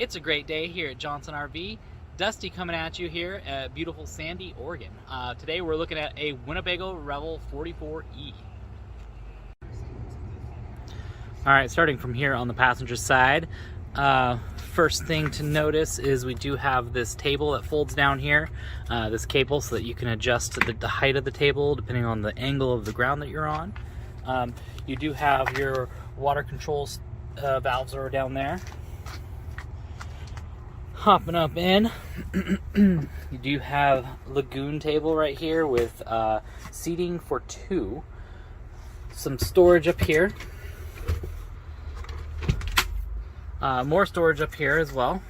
It's a great day here at Johnson RV. Dusty coming at you here at beautiful Sandy, Oregon. Today we're looking at a Winnebago Revel 44E. Alright, starting from here on the passenger side, first thing to notice is we do have this table that folds down here, this cable, so that you can adjust the height of the table depending on the angle of the ground that you're on. You do have your water control valves are down there. Hopping up in, you do have lagoon table right here with seating for two. Some storage up here. More storage up here as well.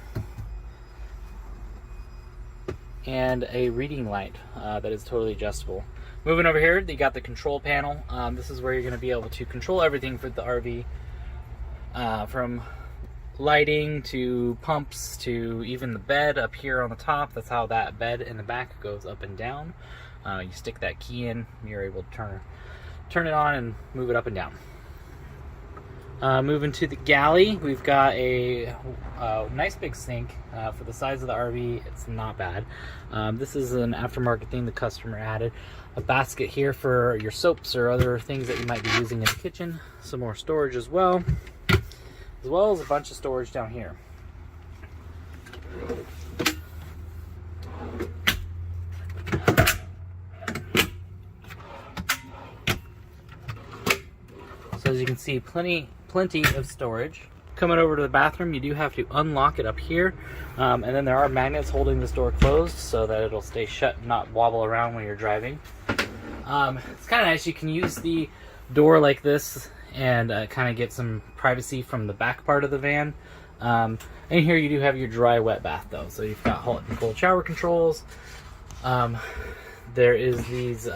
And a reading light that is totally adjustable. Moving over here, you got the control panel. This is where you're going to be able to control everything for the RV, from lighting to pumps to even the bed up here on the top. That's how that bed in the back goes up and down. You stick that key in, you're able to turn it on and move it up and down. Moving to the galley, we've got a nice big sink. For the size of the RV, it's not bad. This is an aftermarket thing the customer added. A basket here for your soaps or other things that you might be using in the kitchen. Some more storage as well as a bunch of storage down here. So as you can see, plenty of storage. Coming over to the bathroom, you do have to unlock it up here, and then there are magnets holding this door closed so that it'll stay shut and not wobble around when you're driving. It's kind of nice. You can use the door like this and kind of get some privacy from the back part of the van. And here you do have your dry wet bath though, so you've got hot and cold shower controls. There is these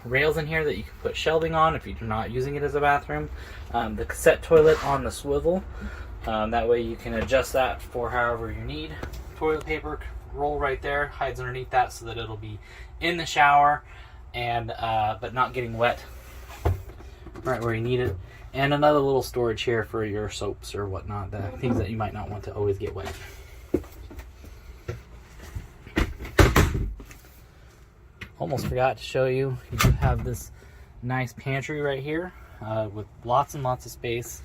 rails in here that you can put shelving on if you're not using it as a bathroom. The cassette toilet on the swivel, that way you can adjust that for however you need. Toilet paper roll right there, hides underneath that so that it'll be in the shower and but not getting wet right where you need it. And another little storage here for your soaps or whatnot, the things that you might not want to always get wet. Almost forgot to show you, you do have this nice pantry right here with lots and lots of space.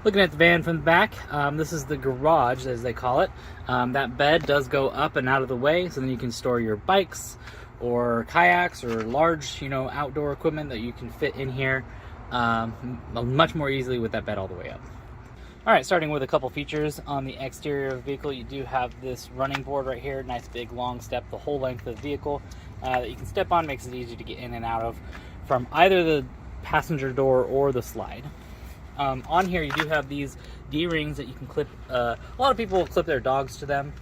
Looking at the van from the back, this is the garage as they call it. That bed does go up and out of the way, so then you can store your bikes or kayaks or large, outdoor equipment that you can fit in here much more easily with that bed all the way up. Alright, starting with a couple features on the exterior of the vehicle, you do have this running board right here, nice big long step the whole length of the vehicle that you can step on, makes it easy to get in and out of from either the passenger door or the slide. On here you do have these D-rings that you can clip. A lot of people will clip their dogs to them,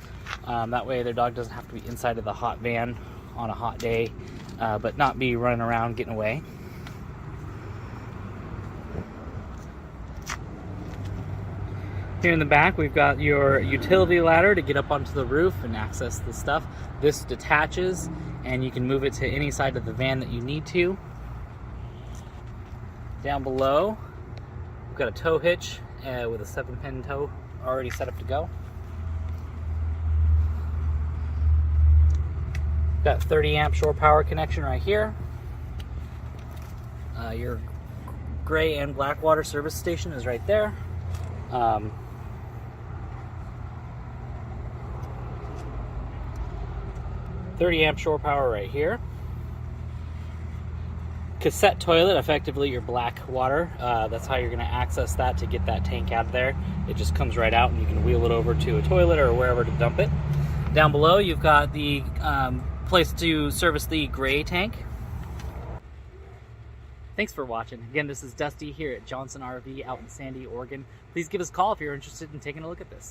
that way their dog doesn't have to be inside of the hot van on a hot day, but not be running around getting away. Here in the back, we've got your utility ladder to get up onto the roof and access the stuff. This detaches, and you can move it to any side of the van that you need to. Down below, we've got a tow hitch with a 7-pin tow already set up to go. Got 30 amp shore power connection right here. Your gray and black water service station is right there. 30 amp shore power right here. Cassette toilet, effectively your black water. That's how you're going to access that to get that tank out of there. It just comes right out and you can wheel it over to a toilet or wherever to dump it. Down below you've got the place to service the gray tank. Thanks for watching. Again, this is Dusty here at Johnson RV out in Sandy, Oregon. Please give us a call if you're interested in taking a look at this.